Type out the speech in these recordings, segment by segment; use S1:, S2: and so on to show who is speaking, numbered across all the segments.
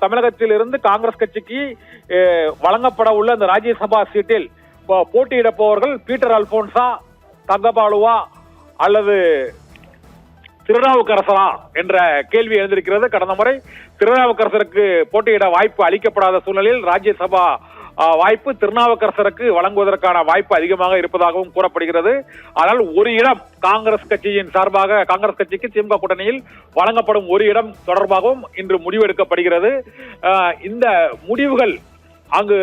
S1: தமிழகத்தில் இருந்து காங்கிரஸ் கட்சிக்கு வழங்கப்பட உள்ள இந்த ராஜ்யசபா சீட்டில் போட்டியிட போவர்கள் பீட்டர் அல்போன்சா, தங்கபாலுவா அல்லது திருநாவுக்கரசரா என்ற கேள்வி எழுந்திருக்கிறது. கடந்த முறை திருநாவுக்கரசருக்கு போட்டியிட வாய்ப்பு அளிக்கப்படாத சூழ்நிலையில் ராஜ்யசபா வாய்ப்பு திருநாவுக்கரசருக்கு வழங்குவதற்கான வாய்ப்பு அதிகமாக இருப்பதாகவும் கூறப்படுகிறது. ஆனால் ஒரு இடம் காங்கிரஸ் கட்சியின் சார்பாக காங்கிரஸ் கட்சிக்கு திமுக கூட்டணியில் வழங்கப்படும் ஒரு இடம் தொடர்பாகவும் இன்று முடிவெடுக்கப்படுகிறது. இந்த முடிவுகள் அங்கு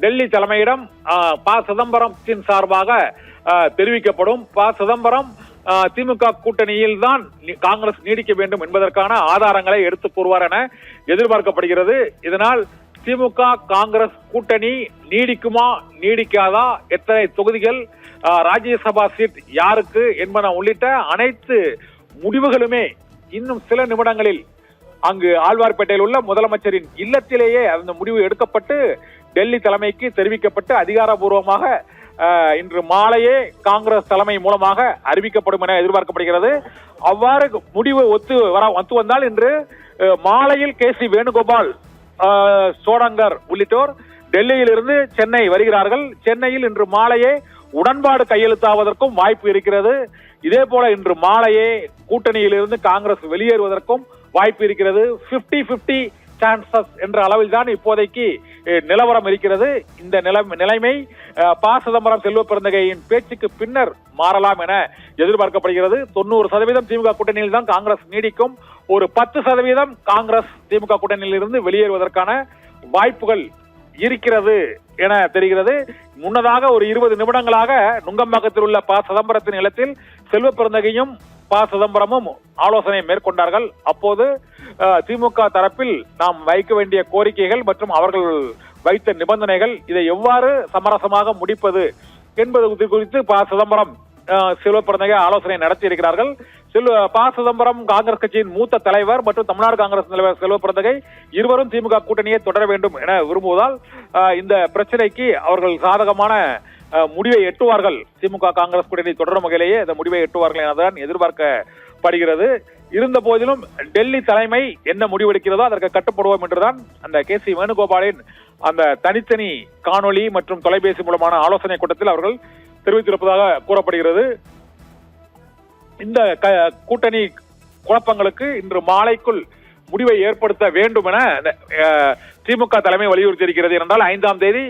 S1: டெல்லி தலைமையிடம் ப. சிதம்பரத்தின் சார்பாக தெரிவிக்கப்படும். ப. சிதம்பரம் திமுக கூட்டணியில் தான் காங்கிரஸ் நீடிக்க வேண்டும் என்பதற்கான ஆதாரங்களை எடுத்து கூறுவார் என எதிர்பார்க்கப்படுகிறது. இதனால் திமுக காங்கிரஸ் கூட்டணி நீடிக்குமா நீடிக்காதா, எத்தனை தொகுதிகள், ராஜ்யசபா சீட் யாருக்கு என்பன உள்ளிட்ட அனைத்து முடிவுகளுமே இன்னும் சில நிமிடங்களில் அங்கு ஆழ்வார்பேட்டையில் உள்ள முதலமைச்சரின் இல்லத்திலேயே அந்த முடிவு எடுக்கப்பட்டு டெல்லி தலைமைக்கு தெரிவிக்கப்பட்டு அதிகாரப்பூர்வமாக இன்று மாலையே காங்கிரஸ் தலைமை மூலமாக அறிவிக்கப்படும் என எதிர்பார்க்கப்படுகிறது. அவ்வாறு முடிவு ஒத்து வந்தால் இன்று மாலையில் கே.சி. வேணுகோபால், சோடங்கர் உள்ளிட்டோர் டெல்லியில் இருந்து சென்னை வருகிறார்கள். சென்னையில் இன்று மாலையே உடன்பாடு கையெழுத்தாவதற்கும் வாய்ப்பு இருக்கிறது. இதே போல இன்று மாலையே கூட்டணியில் இருந்து காங்கிரஸ் வெளியேறுவதற்கும் வாய்ப்பு இருக்கிறது. 50-50 சான்சஸ் என்ற அளவில் தான் இப்போதைக்கு நிலவரம் இருக்கிறது. இந்த நிலைமை ப. சிதம்பரம் செல்வ பெருந்தகையின் பேச்சுக்கு பின்னர் மாறலாம் என எதிர்பார்க்கப்படுகிறது. 90% திமுக கூட்டணியில் தான் காங்கிரஸ் நீடிக்கும். ஒரு 10% காங்கிரஸ் திமுக கூட்டணியில் இருந்து வெளியேறுவதற்கான வாய்ப்புகள் இருக்கிறது என தெரிகிறது. முன்னதாக ஒரு 20 நிமிடங்களாக நுங்கம்பாக்கத்தில் உள்ள ப. சிதம்பரத்தின் இல்லத்தில் செல்வ பெருந்தகையும் ப. சிதம்பரமும் ஆலோசனை மேற்கொண்டார்கள். அப்போது திமுக தரப்பில் நாம் வைக்க வேண்டிய கோரிக்கைகள் மற்றும் அவர்கள் வைத்த நிபந்தனைகள், இதை எவ்வாறு சமரசமாக முடிப்பது என்பது குறித்து ப. சிதம்பரம் செல்வ பெருந்தகை ஆலோசனை நடத்தி இருக்கிறார்கள். ப. சிதம்பரம் காங்கிரஸ் கட்சியின் மூத்த தலைவர் மற்றும் தமிழ்நாடு காங்கிரஸ் தலைவர் செல்வ பெருந்தகை இருவரும் திமுக கூட்டணியை தொடர வேண்டும் என விரும்புவதால் இந்த பிரச்சனைக்கு அவர்கள் சாதகமான முடிவை எட்டுவார்கள். திமுக காங்கிரஸ் கூட்டணி தொடரும் வகையிலேயே இந்த முடிவை எட்டுவார்கள் எனதான் எதிர்பார்க்கப்படுகிறது. இருந்த போதிலும் டெல்லி தலைமை என்ன முடிவெடுக்கிறதோ அதற்கு கட்டுப்படுவோம் என்றுதான் அந்த கே.சி. வேணுகோபாலின் அந்த தனித்தனி காணொலி மற்றும் தொலைபேசி மூலமான ஆலோசனை கூட்டத்தில் அவர்கள் தெரிவித்திருப்பதாக கூறப்படுகிறது. இந்த கூட்டணி குழப்பங்களுக்கு இன்று மாலைக்குள் முடிவை ஏற்படுத்த வேண்டும் என திமுக தலைமை வலியுறுத்தி இருக்கிறது. என்றால் 5ஆம் தேதி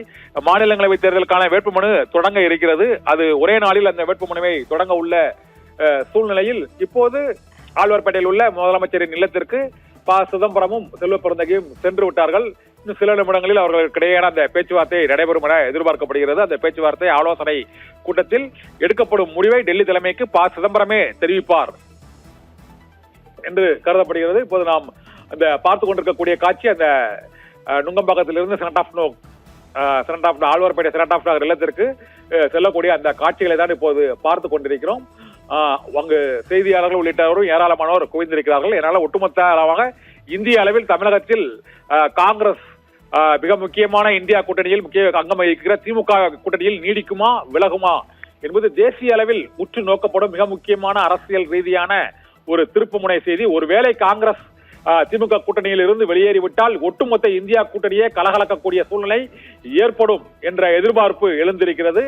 S1: மாநிலங்களவை தேர்தலுக்கான வேட்புமனு தொடங்க இருக்கிறது. அது ஒரே நாளில் அந்த வேட்புமனுவை தொடங்க உள்ள சூழ்நிலையில் இப்போது ஆழ்வார்பேட்டையில் உள்ள முதலமைச்சரின் இல்லத்திற்கு ப. சிதம்பரமும் செல்வ பெருந்தகையும் சென்று விட்டார்கள். இன்னும் சில நிமிடங்களில் அவர்களுக்கிடையேயான அந்த பேச்சுவார்த்தை நடைபெறும் என எதிர்பார்க்கப்படுகிறது. அந்த பேச்சுவார்த்தை ஆலோசனை கூட்டத்தில் எடுக்கப்படும் முடிவை டெல்லி தலைமைக்கு ப. சிதம்பரமே தெரிவிப்பார் என்று கருதப்படுகிறது. இப்போது நாம் அந்த பார்த்துக் கொண்டிருக்கக்கூடிய காட்சி அந்த நுங்கம்பாக்கத்திலிருந்து ஆழ்வார்பேட்டை செனட் ஆஃப் நகர் இல்லத்திற்கு செல்லக்கூடிய அந்த காட்சிகளை தான் இப்போது பார்த்து கொண்டிருக்கிறோம். அங்கு செய்தியாளர்கள் உள்ளிட்டவரும் ஏராளமானோர் குவிந்திருக்கிறார்கள். இதனால ஒட்டுமொத்த அளவாக இந்திய அளவில் தமிழகத்தில் காங்கிரஸ் மிக முக்கியமான இந்தியா கூட்டணியில் முக்கிய அங்கம் வகிக்கிற திமுக கூட்டணியில் நீடிக்குமா விலகுமா என்பது தேசிய அளவில் உற்று நோக்கப்படும் மிக முக்கியமான அரசியல் ரீதியான ஒரு திருப்புமுனை செய்தி. ஒருவேளை காங்கிரஸ் திமுக கூட்டணியில் இருந்து வெளியேறிவிட்டால் ஒட்டுமொத்த இந்தியா கூட்டணியே கலகலக்கக்கூடிய சூழ்நிலை ஏற்படும் என்ற எதிர்பார்ப்பு எழுந்திருக்கிறது.